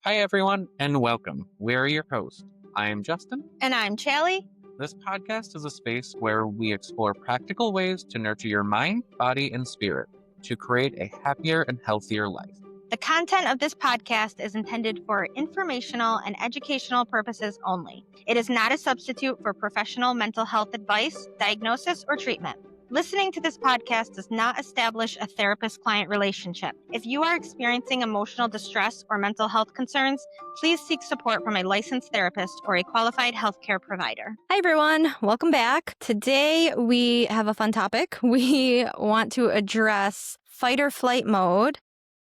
Hi, everyone, and welcome. We're your hosts. I am Justin. And I'm Challee. This podcast is a space where we explore practical ways to nurture your mind, body, and spirit to create a happier and healthier life. The content of this podcast is intended for informational and educational purposes only. It is not a substitute for professional mental health advice, diagnosis, or treatment. Listening to this podcast does not establish a therapist-client relationship. If you are experiencing emotional distress or mental health concerns, please seek support from a licensed therapist or a qualified healthcare provider. Hi, everyone. Welcome back. Today, we have a fun topic. We want to address fight or flight mode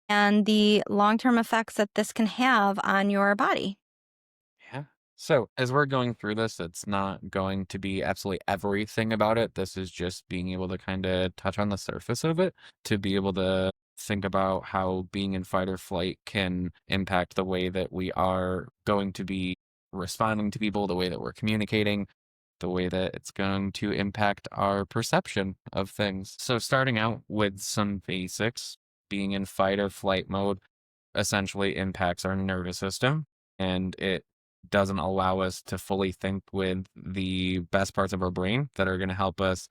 and the long-term effects that this can have on your body. Yeah. So, as we're going through this, it's not going to be absolutely everything about it. This is just being able to kind of touch on the surface of it, to be able to think about how being in fight or flight can impact the way that we are going to be responding to people, the way that we're communicating, the way that it's going to impact our perception of things. So, starting out with some basics, being in fight or flight mode essentially impacts our nervous system, and it doesn't allow us to fully think with the best parts of our brain that are going to help us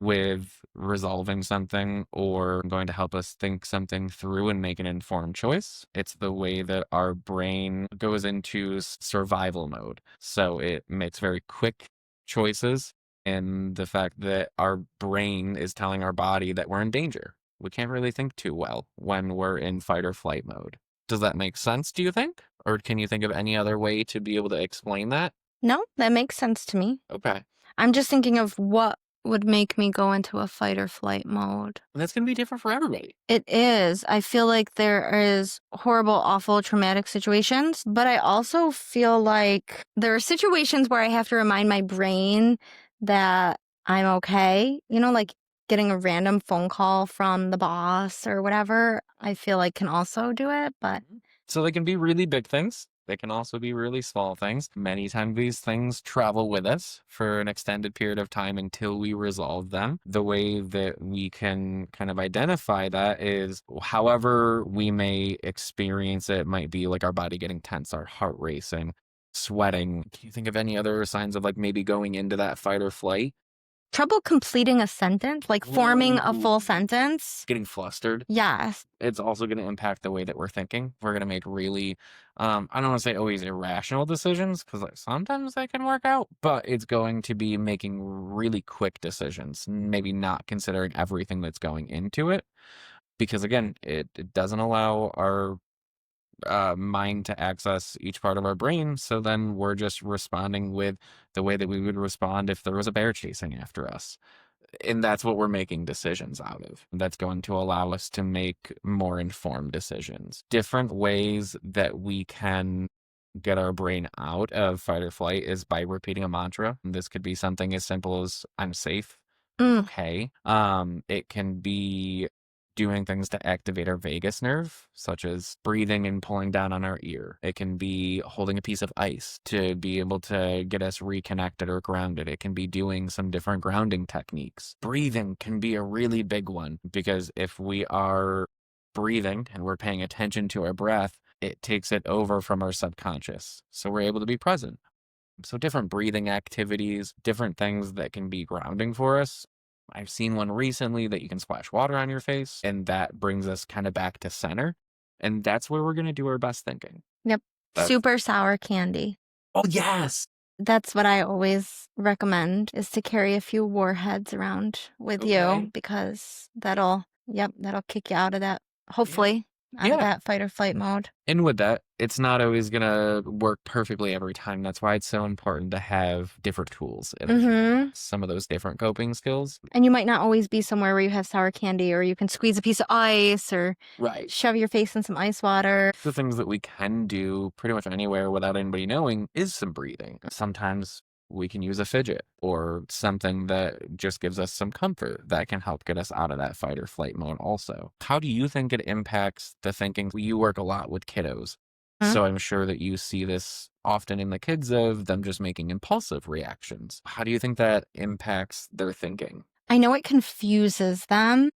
with resolving something or going to help us think something through and make an informed choice. It's the way that our brain goes into survival mode. So it makes very quick choices, and the fact that our brain is telling our body that we're in danger. We can't really think too well when we're in fight or flight mode. Does that make sense, do you think? Or can you think of any other way to be able to explain that? No, that makes sense to me. Okay. I'm just thinking of what would make me go into a fight or flight mode. That's going to be different for everybody. It is. I feel like there is horrible, awful, traumatic situations, but I also feel like there are situations where I have to remind my brain that I'm okay. You know, like getting a random phone call from the boss or whatever, I feel like can also do it, but So they can be really big things. They can also be really small things. Many times these things travel with us for an extended period of time until we resolve them. The way that we can kind of identify that is however we may experience it might be like our body getting tense, our heart racing, sweating. Can you think of any other signs of like maybe going into that fight or flight? trouble completing a sentence, like forming a Ooh. full sentence. Getting flustered. Yes. It's also going to impact the way that we're thinking. We're going to make really, I don't want to say always irrational decisions because like sometimes they can work out, but it's going to be making really quick decisions, maybe not considering everything that's going into it. Because again, it doesn't allow our mind to access each part of our brain. So then we're just responding with the way that we would respond if there was a bear chasing after us. And that's what we're making decisions out of. That's going to allow us to make more informed decisions. Different ways that we can get our brain out of fight or flight is by repeating a mantra. This could be something as simple as I'm safe. Okay. It can be doing things to activate our vagus nerve, such as breathing and pulling down on our ear. It can be holding a piece of ice to be able to get us reconnected or grounded. It can be doing some different grounding techniques. Breathing can be a really big one because if we are breathing and we're paying attention to our breath, it takes it over from our subconscious. So we're able to be present. So different breathing activities, different things that can be grounding for us. I've seen one recently that you can splash water on your face, and that brings us kind of back to center. And that's where we're going to do our best thinking. Yep. Super sour candy. Oh, yes. That's what I always recommend, is to carry a few warheads around with you, because that'll kick you out of that, hopefully, out of that fight or flight mode. And with that, it's not always going to work perfectly every time. That's why it's so important to have different tools and some of those different coping skills. And you might not always be somewhere where you have sour candy, or you can squeeze a piece of ice or shove your face in some ice water. The things that we can do pretty much anywhere without anybody knowing is some breathing. Sometimes we can use a fidget or something that just gives us some comfort that can help get us out of that fight or flight mode also. How do you think it impacts the thinking? You work a lot with kiddos, so I'm sure that you see this often in the kids of them just making impulsive reactions. How do you think that impacts their thinking? I know it confuses them.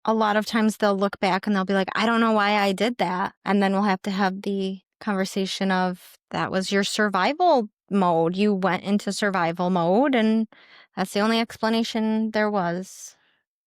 A lot of times they'll look back and they'll be like, I don't know why I did that. And then we'll have to have the conversation of that was your survival mode. You went into survival mode, and that's the only explanation there was.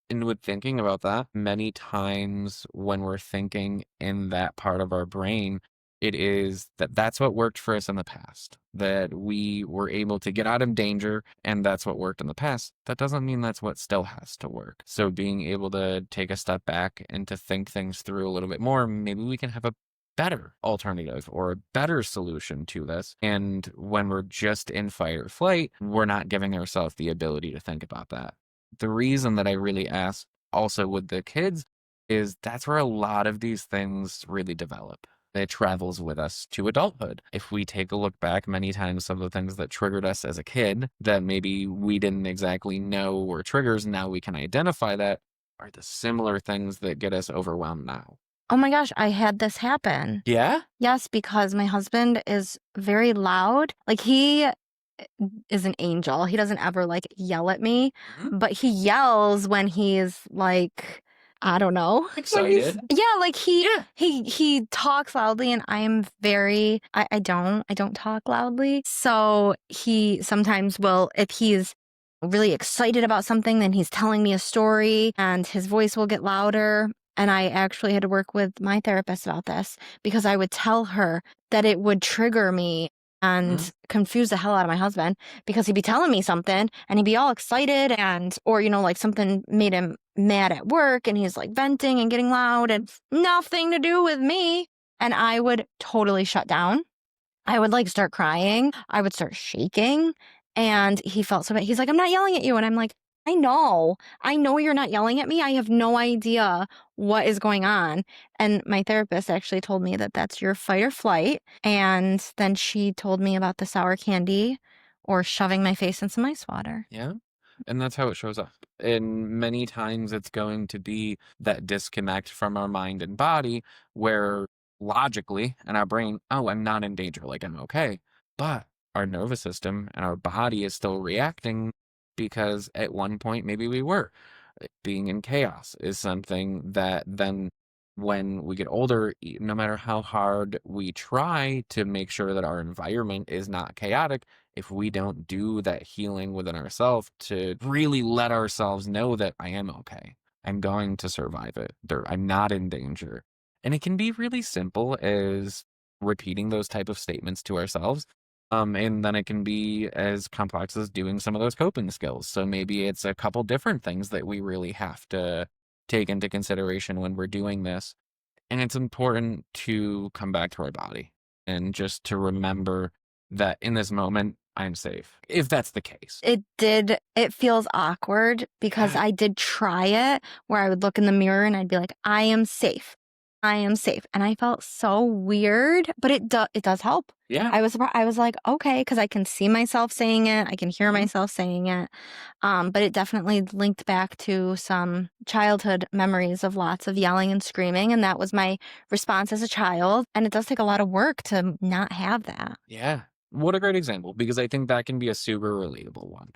And with thinking about that, many times when we're thinking in that part of our brain, it is that that's what worked for us in the past, that we were able to get out of danger, and that's what worked in the past. That doesn't mean that's what still has to work. So being able to take a step back and to think things through a little bit more, maybe we can have a better alternative or a better solution to this. And when we're just in fight or flight, we're not giving ourselves the ability to think about that. The reason that I really ask also with the kids is that's where a lot of these things really develop. It travels with us to adulthood. If we take a look back, many times some of the things that triggered us as a kid that maybe we didn't exactly know were triggers, now we can identify that, are the similar things that get us overwhelmed now. Oh my gosh, I had this happen. Yeah? Yes, because my husband is very loud. Like, he is an angel. He doesn't ever like yell at me, Mhm. but he yells when he's like, I don't know. Excited. Yeah, like Yeah. he talks loudly, and I don't talk loudly. So he sometimes will, if he's really excited about something, then he's telling me a story and his voice will get louder. And I actually had to work with my therapist about this because I would tell her that it would trigger me and confuse the hell out of my husband because he'd be telling me something and he'd be all excited or, like something made him mad at work and he's like venting and getting loud and nothing to do with me. And I would totally shut down. I would like start crying. I would start shaking. And he felt so bad. He's like, I'm not yelling at you. And I'm like, I know you're not yelling at me. I have no idea what is going on. And my therapist actually told me that that's your fight or flight. And then she told me about the sour candy or shoving my face in some ice water. Yeah. And that's how it shows up. And many times it's going to be that disconnect from our mind and body where logically in our brain, oh, I'm not in danger, like I'm okay. But our nervous system and our body is still reacting because at one point maybe we were. Being in chaos is something that then when we get older, no matter how hard we try to make sure that our environment is not chaotic, if we don't do that healing within ourselves to really let ourselves know that I am okay, I'm going to survive it, I'm not in danger. And it can be really simple as repeating those type of statements to ourselves. And then it can be as complex as doing some of those coping skills. So maybe it's a couple different things that we really have to take into consideration when we're doing this. And it's important to come back to our body and just to remember that in this moment, I'm safe, if that's the case. It feels awkward because Yeah. I did try it where I would look in the mirror and I'd be like, I am safe. I am safe. And I felt so weird, but it does help. Yeah. I was surprised. I was like, okay, because I can see myself saying it. I can hear Mhm. myself saying it. But it definitely linked back to some childhood memories of lots of yelling and screaming. And that was my response as a child. And it does take a lot of work to not have that. Yeah. What a great example, because I think that can be a super relatable one.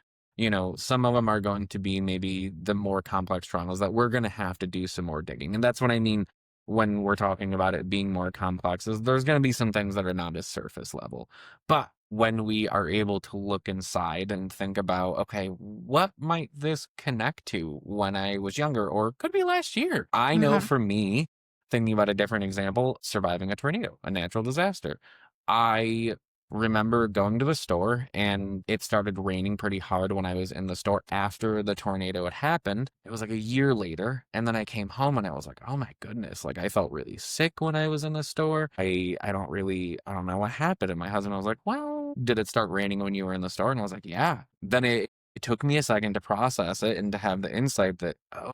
Some of them are going to be maybe the more complex traumas that we're going to have to do some more digging. And that's what I mean when we're talking about it being more complex, is there's going to be some things that are not as surface level. But when we are able to look inside and think about, okay, what might this connect to when I was younger or could be last year? I know Mhm. for me, thinking about a different example, surviving a tornado, a natural disaster. I remember going to the store and it started raining pretty hard when I was in the store after the tornado had happened. It was like a year later. And then I came home and I was like, oh my goodness, like I felt really sick when I was in the store. I don't know what happened. And my husband was like, well, did it start raining when you were in the store? And I was like, yeah. Then it took me a second to process it and to have the insight that, oh,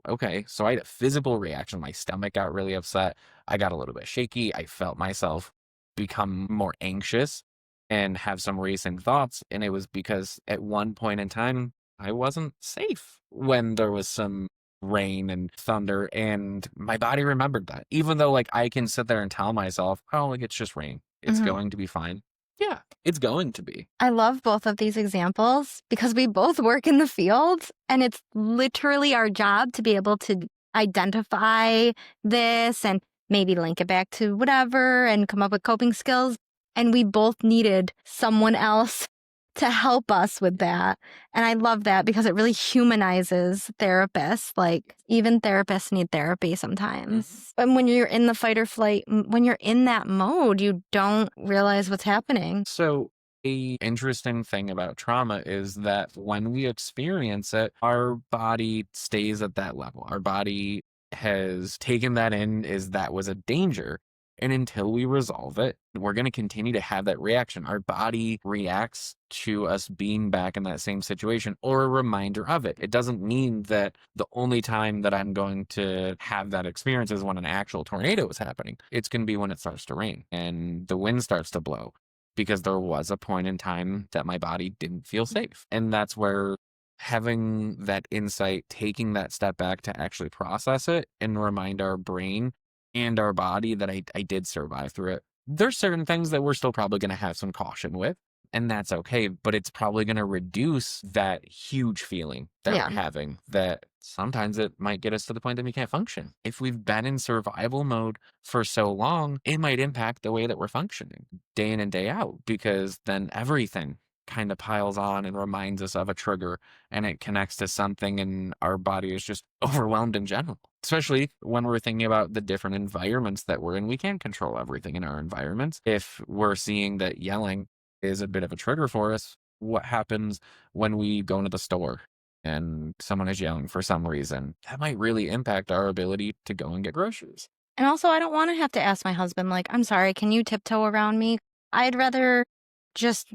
okay. So I had a physical reaction. My stomach got really upset. I got a little bit shaky. I felt myself become more anxious and have some racing thoughts. And it was because at one point in time, I wasn't safe when there was some rain and thunder. And my body remembered that. Even though, like, I can sit there and tell myself, oh, like, it's just rain. It's Mhm. going to be fine. Yeah, it's going to be. I love both of these examples because we both work in the field and it's literally our job to be able to identify this and maybe link it back to whatever and come up with coping skills. And we both needed someone else to help us with that. And I love that because it really humanizes therapists. Like, even therapists need therapy sometimes. And when you're in the fight or flight, when you're in that mode, you don't realize what's happening. So, a interesting thing about trauma is that when we experience it, our body stays at that level. Our body has taken that in as that was a danger. And until we resolve it, we're going to continue to have that reaction. Our body reacts to us being back in that same situation or a reminder of it. It doesn't mean that the only time that I'm going to have that experience is when an actual tornado is happening. It's going to be when it starts to rain and the wind starts to blow, because there was a point in time that my body didn't feel safe. And that's where having that insight, taking that step back to actually process it and remind our brain and our body that I did survive through it. There's certain things that we're still probably going to have some caution with, and that's okay, but it's probably going to reduce that huge feeling that Yeah. we're having, that sometimes it might get us to the point that we can't function. If we've been in survival mode for so long, it might impact the way that we're functioning day in and day out, because then everything kind of piles on and reminds us of a trigger, and it connects to something, and our body is just overwhelmed in general. Especially when we're thinking about the different environments that we're in. We can't control everything in our environments. If we're seeing that yelling is a bit of a trigger for us, what happens when we go into the store and someone is yelling for some reason? That might really impact our ability to go and get groceries. And also, I don't want to have to ask my husband, like, I'm sorry, can you tiptoe around me? I'd rather just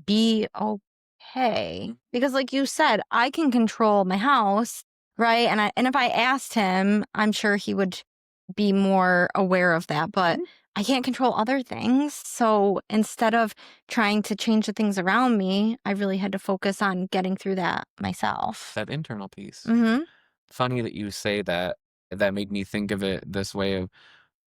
be okay. Because, like you said, I can control my house, right? And if I asked him, I'm sure he would be more aware of that. But I can't control other things. So instead of trying to change the things around me, I really had to focus on getting through that myself. That internal piece. Mm-hmm. Funny that you say that. That made me think of it this way of,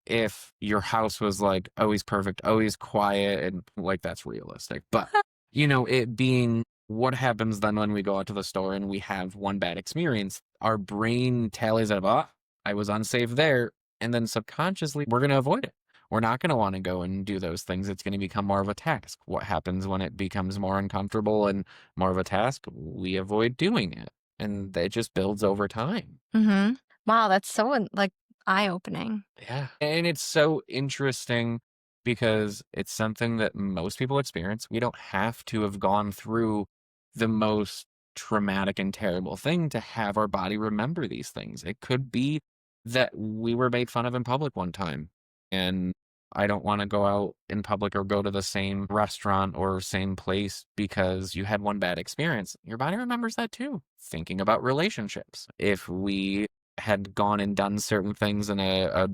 if your house was like always perfect, always quiet, and like that's realistic. But it being, what happens then when we go out to the store and we have one bad experience? Our brain tallies up, I was unsafe there. And then subconsciously, we're going to avoid it. We're not going to want to go and do those things. It's going to become more of a task. What happens when it becomes more uncomfortable and more of a task? We avoid doing it. And it just builds over time. Mm-hmm. Wow, that's so eye-opening. Yeah. And it's so interesting because it's something that most people experience. We don't have to have gone through the most traumatic and terrible thing to have our body remember these things. It could be that we were made fun of in public one time, and I don't want to go out in public or go to the same restaurant or same place because you had one bad experience. Your body remembers that too. Thinking about relationships. If we had gone and done certain things in a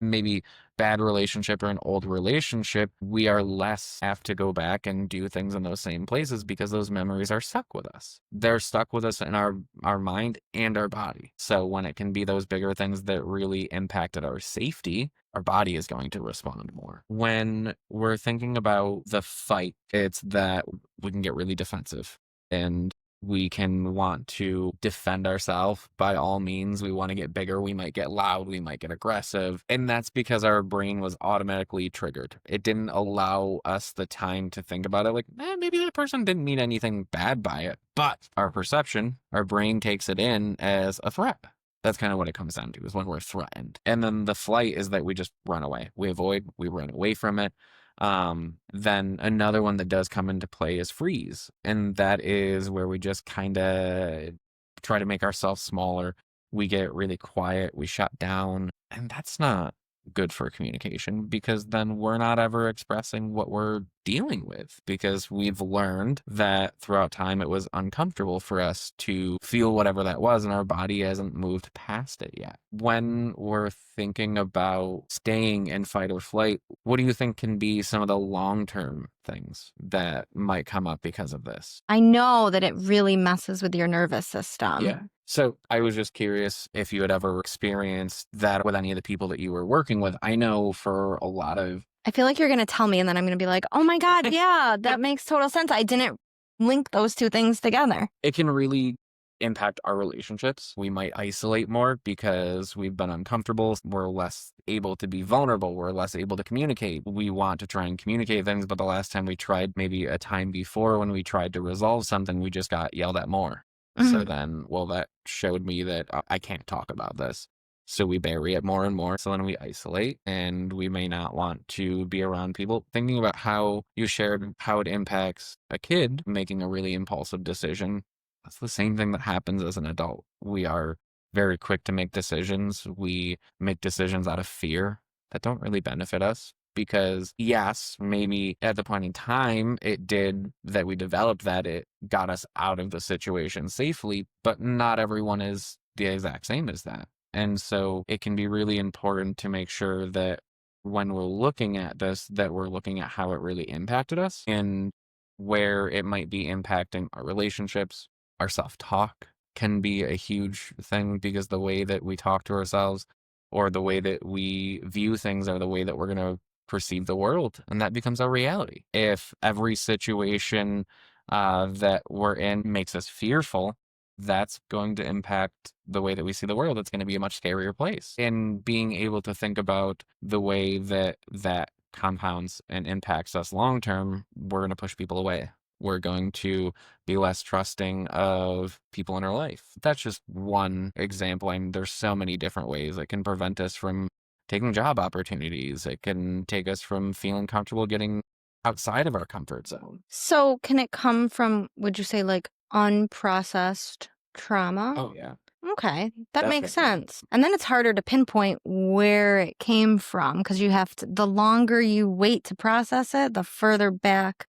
maybe bad relationship or an old relationship, we are less apt to go back and do things in those same places because those memories are stuck with us. They're stuck with us in our mind and our body. So when it can be those bigger things that really impacted our safety, our body is going to respond more. When we're thinking about the fight, it's that we can get really defensive, and we can want to defend ourselves by all means. We want to get bigger. We might get loud. We might get aggressive. And that's because our brain was automatically triggered. It didn't allow us the time to think about it like, maybe that person didn't mean anything bad by it. But our perception, our brain takes it in as a threat. That's kind of what it comes down to, is when we're threatened. And then the flight is that we just run away. We avoid, we run away from it. Then another one that does come into play is freeze. And that is where we just kind of try to make ourselves smaller. We get really quiet. We shut down. And that's not good for communication, because then we're not ever expressing what we're dealing with, because we've learned that throughout time it was uncomfortable for us to feel whatever that was, and our body hasn't moved past it yet. When we're thinking about staying in fight or flight, what do you think can be some of the long-term things that might come up because of this? I know that it really messes with your nervous system. Yeah. So I was just curious if you had ever experienced that with any of the people that you were working with. I know for a lot of... I feel like you're going to tell me and then I'm going to be like, oh my God, yeah, that makes total sense. I didn't link those two things together. It can really impact our relationships. We might isolate more because we've been uncomfortable. We're less able to be vulnerable. We're less able to communicate. We want to try and communicate things, but the last time we tried, maybe a time before when we tried to resolve something, we just got yelled at more. So Mhm. then, well, that showed me that I can't talk about this. So we bury it more and more. So then we isolate and we may not want to be around people. Thinking about how you shared how it impacts a kid making a really impulsive decision, that's the same thing that happens as an adult. We are very quick to make decisions. We make decisions out of fear that don't really benefit us because, yes, maybe at the point in time it did that we developed that it got us out of the situation safely, but not everyone is the exact same as that. And so it can be really important to make sure that when we're looking at this, that we're looking at how it really impacted us and where it might be impacting our relationships. Our self-talk can be a huge thing because the way that we talk to ourselves or the way that we view things are the way that we're going to perceive the world, and that becomes our reality. If every situation that we're in makes us fearful, that's going to impact the way that we see the world. It's going to be a much scarier place. And being able to think about the way that that compounds and impacts us long term, we're going to push people away. We're going to be less trusting of people in our life. That's just one example. I mean, there's so many different ways it can prevent us from taking job opportunities. It can take us from feeling comfortable getting outside of our comfort zone. So, can it come from, would you say, like unprocessed trauma? Oh, yeah. Okay, that makes Definitely. sense. And then it's harder to pinpoint where it came from because you have to, the longer you wait to process it, the further back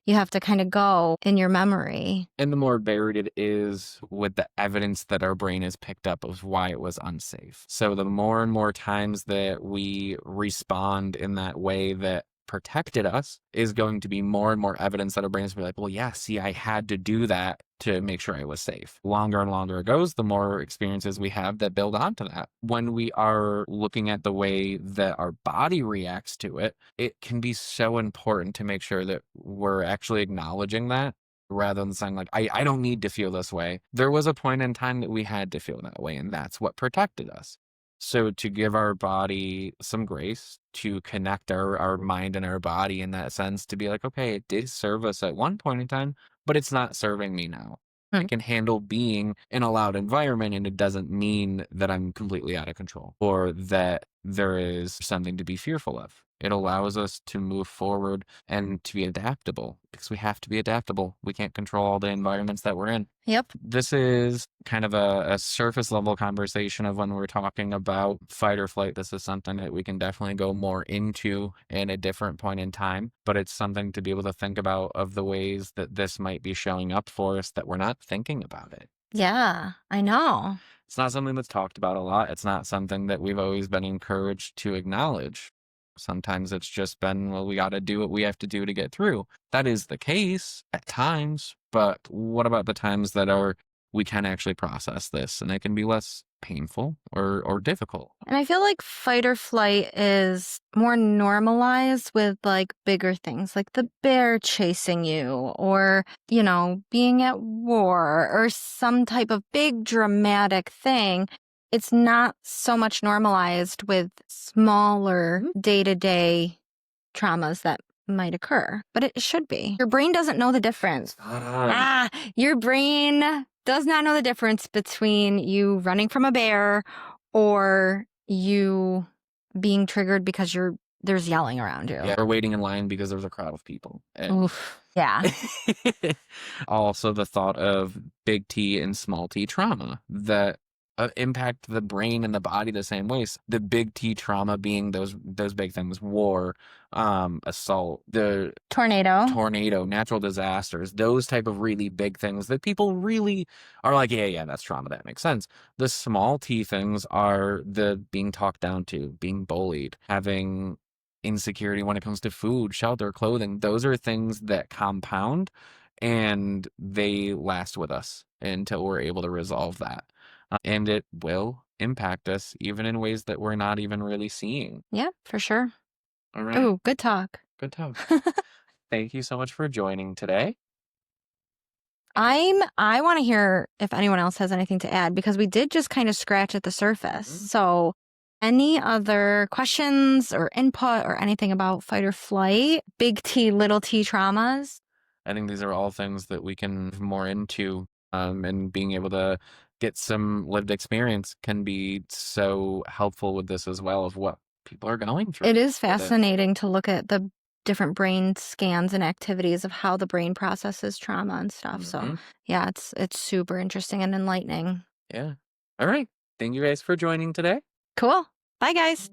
you have to kind of go in your memory. And the more buried it is with the evidence that our brain has picked up of why it was unsafe. So the more and more times that we respond in that way that protected us is going to be more and more evidence that our brain is be like, well, yeah, see, I had to do that to make sure I was safe. Longer and longer it goes, the more experiences we have that build onto that. When we are looking at the way that our body reacts to it, it can be so important to make sure that we're actually acknowledging that rather than saying like, I don't need to feel this way. There was a point in time that we had to feel that way, and that's what protected us. So to give our body some grace, to connect our mind and our body in that sense, to be like, okay, it did serve us at one point in time, but it's not serving me now. I Hmm. can handle being in a loud environment, and it doesn't mean that I'm completely out of control or that there is something to be fearful of. It allows us to move forward and to be adaptable because we have to be adaptable. We can't control all the environments that we're in. Yep. This is kind of a surface level conversation of when we're talking about fight or flight. This is something that we can definitely go more into in a different point in time, but it's something to be able to think about of the ways that this might be showing up for us that we're not thinking about it. Yeah, I know. It's not something that's talked about a lot. It's not something that we've always been encouraged to acknowledge. Sometimes it's just been, well, we got to do what we have to do to get through. That is the case at times, but what about the times that are we can actually process this and it can be less painful or difficult? And I feel like fight or flight is more normalized with like bigger things like the bear chasing you or, being at war or some type of big dramatic thing. It's not so much normalized with smaller day to day traumas that might occur, but it should be. Your brain doesn't know the difference. Your brain does not know the difference between you running from a bear or you being triggered because there's yelling around you. Yeah, or waiting in line because there's a crowd of people. And Oof. Yeah. also the thought of big T and small t trauma that impact the brain and the body the same ways. The big T trauma being those big things: war, assault, the tornado, natural disasters, those type of really big things that people really are like, yeah, that's trauma. That makes sense. The small T things are the being talked down to, being bullied, having insecurity when it comes to food, shelter, clothing. Those are things that compound and they last with us until we're able to resolve that. And it will impact us even in ways that we're not even really seeing. Yeah, for sure. All right. Ooh, good talk. Good talk. Thank you so much for joining today. I want to hear if anyone else has anything to add because we did just kind of scratch at the surface. So any other questions or input or anything about fight or flight, big T, little T traumas? I think these are all things that we can move more into, and being able to get some lived experience can be so helpful with this as well of what people are going through. It is with it. fascinating to look at the different brain scans and activities of how the brain processes trauma and stuff. So Mhm. yeah, it's super interesting and enlightening. Yeah. All right. Thank you guys for joining today. Cool. Bye, guys.